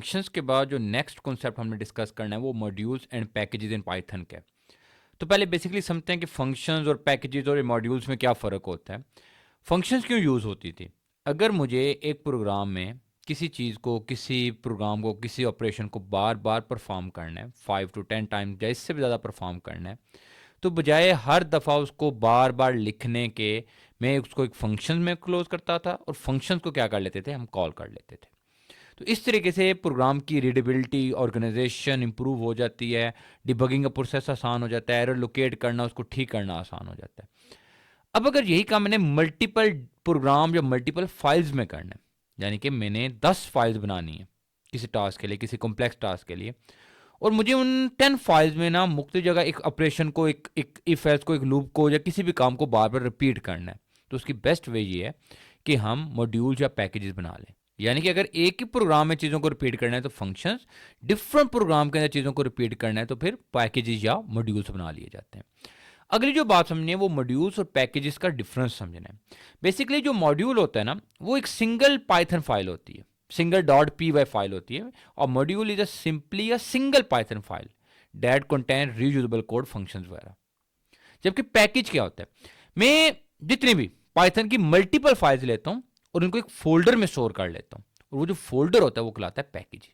Functions के बाद जो नेक्स्ट कॉन्सेप्ट हमने डिस्कस करना है वो modules and packages in Python का है। तो पहले बेसिकली समझते हैं कि फंक्शंस और पैकेजेस और मॉड्यूल्स में क्या फ़र्क होता है। फंक्शंस क्यों यूज़ होती थी? अगर मुझे एक प्रोग्राम में किसी चीज़ को, किसी प्रोग्राम को, किसी ऑपरेशन को बार बार परफॉर्म करना है, 5 to 10 टाइम्स या इससे भी ज़्यादा परफॉर्म करना है, तो बजाय हर दफ़ा उसको बार बार लिखने के मैं उसको एक फंक्शन में क्लोज करता था और फंक्शंस को क्या कर लेते थे, हम कॉल कर लेते थे। तो इस तरीके से प्रोग्राम की रीडेबिलिटी, ऑर्गेनाइजेशन इंप्रूव हो जाती है, डिबगिंग का प्रोसेस आसान हो जाता है, एरर लोकेट करना, उसको ठीक करना आसान हो जाता है। अब अगर यही काम मैंने मल्टीपल प्रोग्राम या मल्टीपल फाइल्स में करना है, यानी कि मैंने 10 फाइल्स बनानी है किसी टास्क के लिए, किसी कॉम्प्लेक्स टास्क के लिए, और मुझे उन 10 फाइल्स में ना मुख्तलिफ जगह एक ऑपरेशन को, एक इफ एल्स को, एक लूप को या किसी भी काम को बार बार रिपीट करना है, तो उसकी बेस्ट वे ये है कि हम मॉड्यूल्स या पैकेजेस बना लें। यानी कि अगर एक ही प्रोग्राम में चीज़ों को रिपीट करना है तो फंक्शंस, डिफरेंट प्रोग्राम के अंदर चीज़ों को रिपीट करना है तो फिर पैकेजेस या मॉड्यूल्स बना लिए जाते हैं। अगली जो बात समझनी है वो मॉड्यूल्स और पैकेजेस का डिफरेंस समझना है। बेसिकली जो मॉड्यूल होता है ना, वो एक सिंगल पाइथन फाइल होती है, single dot P Y file होती है, और module is simply a single Python file that contain reusable code, functions वगैरह। जबकि पैकेज क्या होता है, मैं जितनी भी पाइथन की मल्टीपल फाइल्स लेता हूं और उनको एक फोल्डर में स्टोर कर लेता हूं, और वो जो फोल्डर होता है वो कहलाता है package.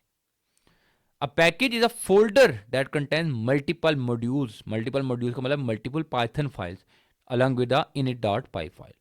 A package is a folder that contains multiple modules. Multiple modules का मतलब multiple Python files along with the init.py file.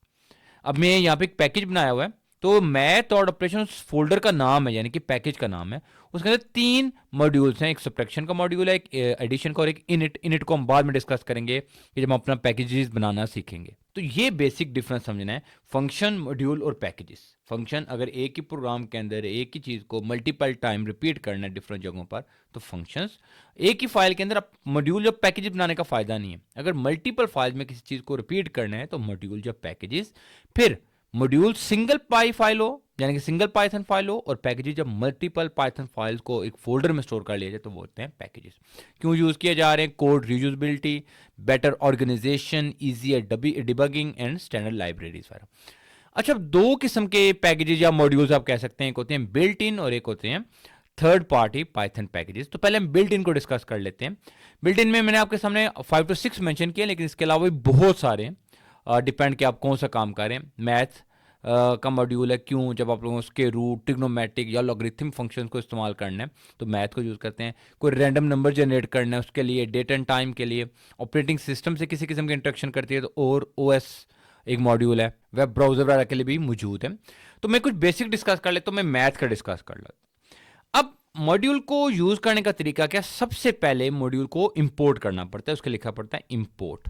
अब मैं यहाँ पे एक पैकेज बनाया हुआ है, तो मैथ और ऑपरेशन उस फोल्डर का नाम है, यानी कि पैकेज का नाम है। उसके अंदर 3 मॉड्यूल्स हैं, एक सब्ट्रैक्शन का मॉड्यूल है, एक एडिशन का, और एक इनिट। इनिट को हम बाद में डिस्कस करेंगे कि जब हम अपना पैकेजेस बनाना सीखेंगे। तो ये बेसिक डिफरेंस समझना है, फंक्शन, मॉड्यूल और पैकेजेस। फंक्शन अगर एक ही प्रोग्राम के अंदर एक ही चीज़ को मल्टीपल टाइम रिपीट करना है डिफरेंट जगहों पर, तो फंक्शंस। एक ही फाइल के अंदर अब मॉड्यूल या पैकेजेस बनाने का फ़ायदा नहीं है। अगर मल्टीपल फाइल में किसी चीज़ को रिपीट करना है तो मॉड्यूल या पैकेजेस। फिर मॉड्यूल सिंगल पाई फाइल हो, यानी कि सिंगल पाइथन फाइल हो, और पैकेजेस जब मल्टीपल पाइथन फाइल्स को एक फोल्डर में स्टोर कर लिया जाए तो वो होते हैं पैकेजेस। क्यों यूज़ किए जा रहे हैं? Code reusability, better organisation, easier debugging and standard libraries वगैरह। अच्छा, 2 किस्म के पैकेजेस या मॉड्यूल्स आप कह सकते हैं, एक होते हैं बिल्ट इन और एक होते हैं थर्ड पार्टी पाइथन पैकेजेस। तो पहले हम बिल्ट इन को डिस्कस कर लेते हैं। बिल्ट इन में मैंने आपके सामने 5 to 6 मेंशन किया, लेकिन इसके अलावा भी बहुत सारे डिपेंड कि आप कौन सा काम करें। मैथ का मॉड्यूल है, क्यों? जब आप लोगों के रूट, ट्रिग्नोमेट्रिक या लॉगरिथम फंक्शन को इस्तेमाल करना है तो मैथ को यूज़ करते हैं। कोई रैंडम नंबर जनरेट करना है उसके लिए, डेट एंड टाइम के लिए, ऑपरेटिंग सिस्टम से किसी किस्म की इंटरेक्शन करती है तो और ओएस एक मॉड्यूल है, वेब ब्राउजर वगैरह के लिए भी मौजूद है। तो मैं कुछ बेसिक डिस्कस कर लेता हूँ, मैं मैथ का डिस्कस कर लेता। अब मॉड्यूल को यूज़ करने का तरीका क्या? सबसे पहले मॉड्यूल को इंपोर्ट करना पड़ता है, उसके लिखा पड़ता है इंपोर्ट।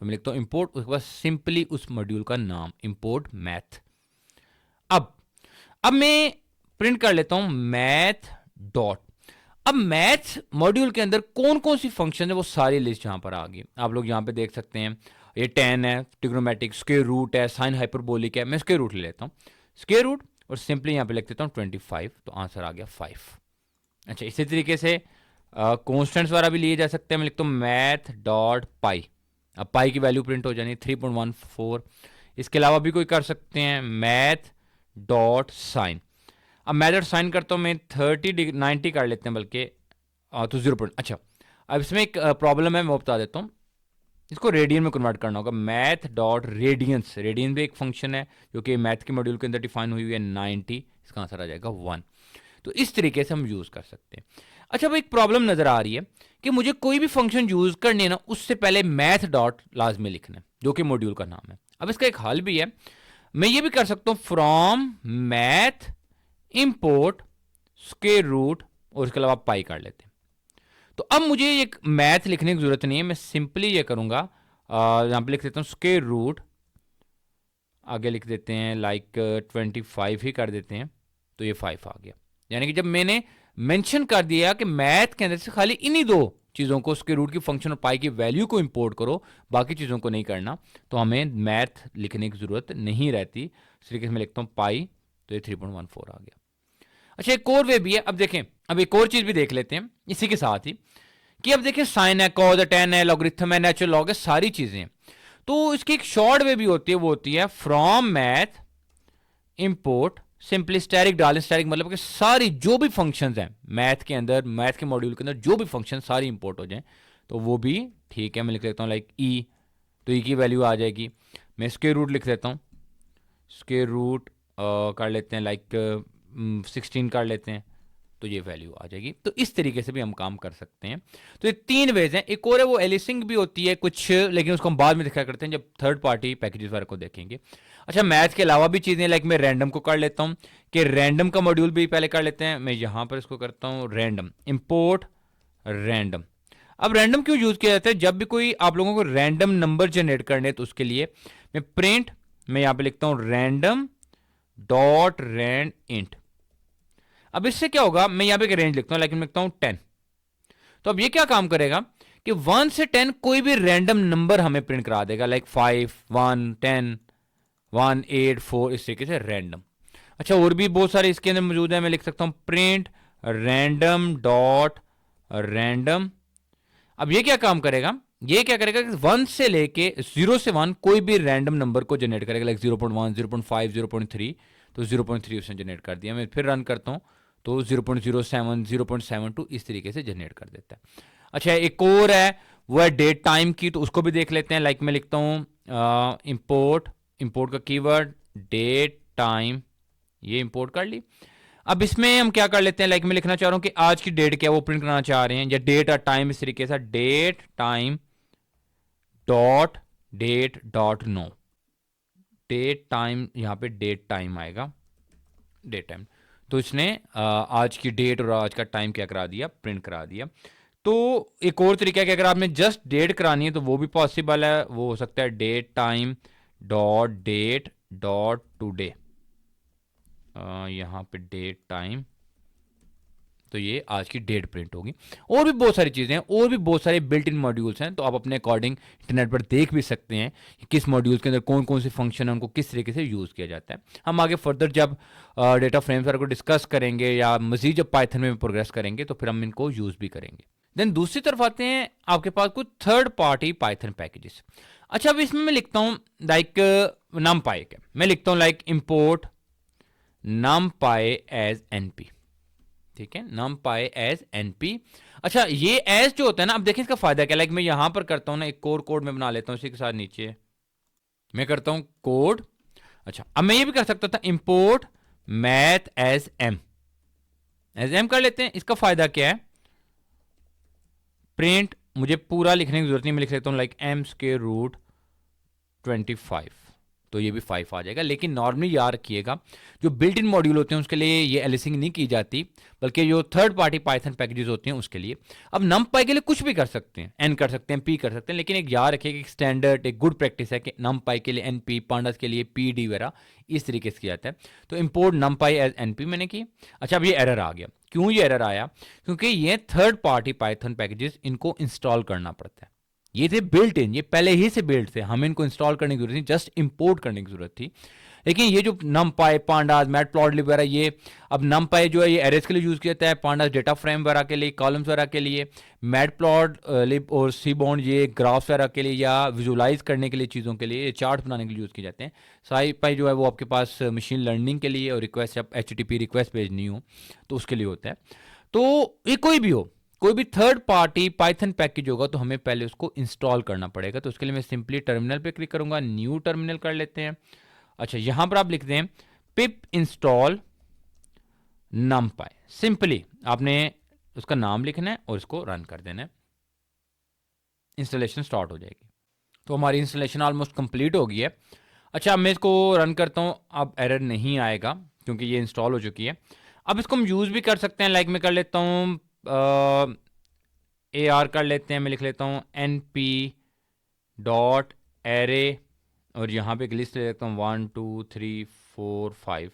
तो मैं लिखता हूँ इंपोर्ट, उसके बाद सिंपली उस मॉड्यूल का नाम इंपोर्ट मैथ। अब मैं प्रिंट कर लेता हूं मैथ डॉट। अब मैथ मॉड्यूल के अंदर कौन कौन सी फंक्शन है वो सारी लिस्ट यहां पर आ गई। आप लोग यहां पे देख सकते हैं, ये 10 है, ट्रिग्नोमेट्रिक, स्क्वायर रूट है, साइन हाइपरबोलिक है। मैं स्क्वायर रूट ले लेता हूं, स्क्वायर रूट, और सिंपली यहां पे लिख देता हूं 25, तो आंसर आ गया 5। अच्छा, इसी तरीके से कॉन्स्टेंट्स वगैरह भी लिए जा सकते हैं। मैं लिखता हूं मैथ डॉट पाई, अब पाई की वैल्यू प्रिंट हो जानी 3.14। इसके अलावा भी कोई कर सकते हैं, मैथ डॉट साइन। अब मैथड साइन करता हूँ मैं 90 कर लेते हैं, बल्कि तो 0. अच्छा, अब इसमें एक प्रॉब्लम है, मैं बता देता हूँ। इसको रेडियन में कन्वर्ट करना होगा, मैथ डॉट रेडियंस। रेडियन भी एक फंक्शन है जो कि मैथ के मॉड्यूल के अंदर डिफाइन हुई हुई है 90, इसका आंसर आ जाएगा 1। तो इस तरीके से हम यूज़ कर सकते हैं। अच्छा, अब एक प्रॉब्लम नज़र आ रही है कि मुझे कोई भी फंक्शन यूज़ करने ना, उससे पहले मैथ डॉट लाजमी लिखना है, जो कि मॉड्यूल का नाम है। अब इसका एक हल भी है, मैं ये भी कर सकता हूं from math import square root, और इसके अलावा पाई कर लेते हैं। तो अब मुझे एक मैथ लिखने की जरूरत नहीं है, मैं सिंपली ये करूंगा, यहां पे लिख देता हूं स्क्वायर रूट, आगे लिख देते हैं लाइक 25 ही कर देते हैं, तो ये 5 आ गया। यानी कि जब मैंने मेंशन कर दिया कि मैथ के अंदर से खाली इन्हीं 2 चीज़ों को, स्क्वायर रूट की फंक्शन और पाई की वैल्यू को इंपोर्ट करो, बाकी चीज़ों को नहीं करना, तो हमें मैथ लिखने की ज़रूरत नहीं रहती। इस तरीके से मैं लिखता हूँ पाई, तो ये 3.14 आ गया। अच्छा, एक और वे भी है। अब देखें, अब एक और चीज़ भी देख लेते हैं इसी के साथ ही, कि अब देखें साइन है, कॉज है, टेन है, लॉगरिथम है, नेचुरल लॉग है, सारी चीज़ें हैं। तो इसकी एक शॉर्ट वे भी होती है, वो होती है from math import simply static डालें। स्टैटिक मतलब कि सारी जो भी फंक्शंस हैं मैथ के अंदर, मैथ के मॉड्यूल के अंदर जो भी फंक्शन सारी इंपोर्ट हो जाएं तो वो भी ठीक है। मैं लिख देता हूँ लाइक ई, तो ई की वैल्यू आ जाएगी। मैं स्क्वायर रूट लिख देता हूँ, स्क्वायर रूट कर लेते हैं लाइक 16 कर लेते हैं, तो ये वैल्यू आ जाएगी। तो इस तरीके से भी हम काम कर सकते हैं। तो ये 3 वेज हैं। एक और है वो एलिसिंग भी होती है कुछ, लेकिन उसको हम बाद में दिखा करते हैं जब थर्ड पार्टी पैकेजेस वगैरह को देखेंगे। अच्छा, मैथ के अलावा भी चीज़ें लाइक मैं रैंडम को कर लेता हूँ, कि रैंडम का मॉड्यूल भी पहले कर लेते हैं। मैं यहाँ पर इसको करता हूँ रैंडम, इम्पोर्ट रैंडम। अब रैंडम क्यों यूज़ किया जाता है? जब भी कोई आप लोगों को रैंडम नंबर जनरेट करने तो उसके लिए मैं प्रिंट, मैं यहाँ पे लिखता हूँ रैंडम डॉट रैंड इंट। अब इससे क्या होगा, मैं यहां पे एक रेंज लिखता हूं, लेकिन लिखता हूं 10। तो अब ये क्या काम करेगा कि 1 से 10 कोई भी रैंडम नंबर हमें प्रिंट करा देगा, लाइक 5, 1, 10, 1, 8, 4, इस तरीके से रैंडम। अच्छा, और भी बहुत सारे इसके अंदर मौजूद है। मैं लिख सकता हूं प्रिंट रैंडम डॉट रैंडम। अब ये क्या काम करेगा, ये क्या करेगा कि 1 से लेके 0 से 1 कोई भी रैंडम नंबर को जनरेट करेगा, लाइक 0.1, 0.5, 0.3। तो 0.3 उसने जनरेट कर दिया। मैं फिर रन करता हूं तो 0.07, 0.72 इस तरीके से जनरेट कर देता है। अच्छा, एक और है वो है डेट टाइम की, तो उसको भी देख लेते हैं। लाइक मैं लिखता हूँ इंपोर्ट, इंपोर्ट का कीवर्ड डेट टाइम, ये इंपोर्ट कर ली। अब इसमें हम क्या कर लेते हैं, लाइक मैं लिखना चाह रहा हूं कि आज की डेट क्या वो प्रिंट करना चाह रहे हैं, या डेट और टाइम, इस तरीके से date time dot date dot now. Date time, यहां पे डेट टाइम आएगा, डेट टाइम। तो इसने आज की डेट और आज का टाइम क्या करा दिया, प्रिंट करा दिया। तो एक और तरीका है कि अगर आपने जस्ट डेट करानी है तो वो भी पॉसिबल है। वो हो सकता है date time dot date dot today, यहाँ पे डेट टाइम, तो ये आज की डेट प्रिंट होगी। और भी बहुत सारी चीज़ें हैं, और भी बहुत सारे बिल्ट इन मॉड्यूल्स हैं, तो आप अपने अकॉर्डिंग इंटरनेट पर देख भी सकते हैं कि किस मॉड्यूल्स के अंदर कौन कौन से फंक्शन है, उनको किस तरीके से यूज़ किया जाता है। हम आगे फर्दर जब डेटा फ्रेम्स को डिस्कस करेंगे या मजीद जब पाइथन में प्रोग्रेस करेंगे तो फिर हम इनको यूज़ भी करेंगे। देन दूसरी तरफ आते हैं आपके पास कुछ थर्ड पार्टी पाइथन पैकेजेस। अच्छा, अब इसमें मैं लिखता हूँ लाइक numpy के, मैं लिखता हूँ like import numpy as np, ठीक है, numpy एज np। अच्छा, ये एज जो होता है ना, अब देखिए इसका फायदा क्या, लाइक मैं यहां पर करता हूं ना, एक और कोड में बना लेता हूं इसी के साथ, नीचे मैं करता हूं कोड। अच्छा, अब मैं ये भी कर सकता था इंपोर्ट मैथ एज एम कर लेते हैं। इसका फायदा क्या है, प्रिंट, मुझे पूरा लिखने की जरूरत नहीं, मैं लिख सकता हूं लाइक एम स्क्वायर रूट 25, तो ये भी 5 आ जाएगा। लेकिन नॉर्मली याद रखिएगा जो बिल्ट इन मॉड्यूल होते हैं उसके लिए ये एलिसिंग नहीं की जाती, बल्कि जो थर्ड पार्टी पाइथन पैकेजेस होते हैं उसके लिए। अब numpy के लिए कुछ भी कर सकते हैं, एन कर सकते हैं, पी कर सकते हैं, लेकिन एक याद रखिएगा कि स्टैंडर्ड एक गुड प्रैक्टिस है कि numpy के लिए np, पांडास के लिए pd वगैरह इस तरीके से किया जाता है। तो इंपोर्ट numpy एज np मैंने की। अच्छा, अब ये एरर आ गया। क्यों ये एरर आया, क्योंकि ये थर्ड पार्टी पाइथन पैकेजेस, इनको इंस्टॉल करना पड़ता है। ये थे बिल्ट इन, ये पहले ही से बिल्ट थे, हमें इनको इंस्टॉल करने की जरूरत नहीं, जस्ट इंपोर्ट करने की जरूरत थी। लेकिन ये जो numpy, pandas, matplotlib वगैरह, ये अब numpy जो है ये एरेज के लिए यूज़ किया जाता है, pandas डेटा फ्रेम वगैरह के लिए, कॉलम्स वगैरह के लिए, matplotlib और seaborn ये ग्राफ्स वगैरह के लिए या विजुलाइज करने के लिए, चीज़ों के लिए, चार्ट बनाने के लिए यूज़ किए जाते हैं। scipy जो है वो आपके पास मशीन लर्निंग के लिए, और रिक्वेस्ट, जब HTTP रिक्वेस्ट भेजनी हो तो उसके लिए होता है। तो ये कोई भी हो, कोई भी थर्ड पार्टी पाइथन पैकेज होगा तो हमें पहले उसको इंस्टॉल करना पड़ेगा। तो उसके लिए मैं सिंपली टर्मिनल पे क्लिक करूंगा, न्यू टर्मिनल कर लेते हैं। अच्छा, यहां पर आप लिख दें पिप इंस्टॉल numpy, सिंपली आपने उसका नाम लिखना है और इसको रन कर देना है, इंस्टॉलेशन स्टार्ट हो जाएगी। तो हमारी इंस्टॉलेशन ऑलमोस्ट कंप्लीट हो गई है। अच्छा, अब मैं इसको रन करता हूँ, अब एरर नहीं आएगा क्योंकि ये इंस्टॉल हो चुकी है। अब इसको हम यूज़ भी कर सकते हैं, लाइक मैं कर लेता हूँ AR कर लेते हैं, मैं लिख लेता हूँ np डॉट एरे, और यहाँ पे एक लिस्ट ले लेता हूँ 1 2 3 4 5।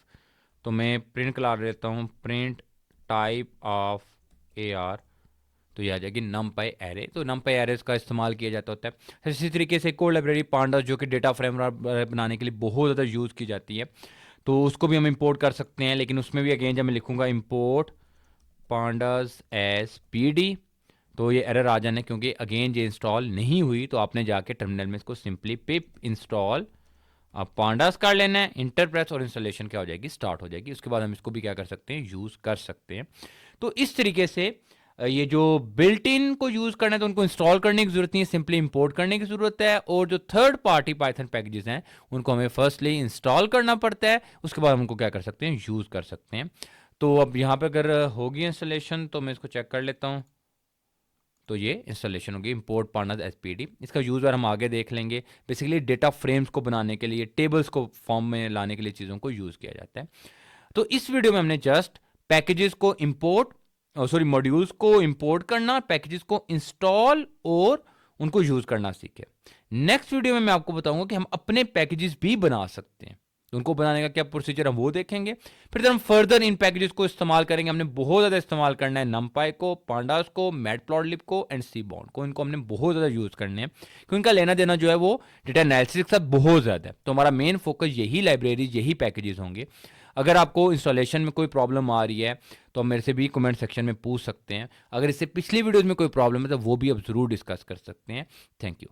तो मैं प्रिंट करा लेता हूँ प्रिंट टाइप ऑफ AR, तो ये आ जाएगी numpy एरे। तो numpy एरेज का इस्तेमाल किया जाता होता है। इसी तरीके से कोड लाइब्रेरी पांडास जो कि डेटा फ्रेम बनाने के लिए बहुत ज़्यादा यूज़ की जाती है, तो उसको भी हम इंपोर्ट कर सकते हैं। लेकिन उसमें भी अगेन जब मैं लिखूँगा इंपोर्ट पांडास एस pd, तो ये एरर आ जाना, क्योंकि अगेन ये इंस्टॉल नहीं हुई। तो आपने जाके टर्मिनल में इसको सिंपली पिप इंस्टॉल अब पांडास कार्ड लेना है, इंटरप्रेस और इंस्टॉलेशन क्या हो जाएगी, स्टार्ट हो जाएगी। उसके बाद हम इसको भी क्या कर सकते हैं, यूज़ कर सकते हैं। तो इस तरीके से ये जो बिल्ट इन को यूज़ करना है तो उनको इंस्टॉल करने की ज़रूरत नहीं है, सिंपली इंपोर्ट करने की ज़रूरत है। और जो थर्ड पार्टी पाइथन पैकेजेस हैं उनको हमें फर्स्टली इंस्टॉल करना पड़ता है, उसके बाद हम उनको क्या कर सकते हैं, यूज़ कर सकते हैं। तो अब यहाँ पे अगर होगी इंस्टॉलेशन तो मैं इसको चेक कर लेता हूँ। तो ये इंस्टॉलेशन होगी इंपोर्ट पार्टनर एसपीडी। इसका यूज़ हम आगे देख लेंगे। बेसिकली डेटा फ्रेम्स को बनाने के लिए, टेबल्स को फॉर्म में लाने के लिए चीज़ों को यूज़ किया जाता है। तो इस वीडियो में हमने जस्ट पैकेजेस को इंपोर्ट मॉड्यूल्स को इंपोर्ट करना, पैकेजेस को इंस्टॉल और उनको यूज़ करना सीखे। नेक्स्ट वीडियो में मैं आपको बताऊंगा कि हम अपने पैकेजेस भी बना सकते हैं, तो उनको बनाने का क्या प्रोसीजर हम वो देखेंगे। फिर हम फर्दर इन पैकेजेस को इस्तेमाल करेंगे। हमने बहुत ज़्यादा इस्तेमाल करना है नमपाई को, पांडास को, मैटप्लॉटलिब को एंड सीबॉन्ड को। इनको हमने बहुत ज़्यादा यूज़ करने हैं क्योंकि इनका लेना देना जो है वो डेटा एनालिसिस के साथ बहुत ज़्यादा है। तो हमारा मेन फोकस यही लाइब्रेरीज, यही पैकेजेस होंगे। अगर आपको इंस्टॉलेशन में कोई प्रॉब्लम आ रही है तो आप मेरे से भी कमेंट सेक्शन में पूछ सकते हैं। अगर इससे पिछली वीडियोज़ में कोई प्रॉब्लम है तो वो भी आप ज़रूर डिस्कस कर सकते हैं। Thank you.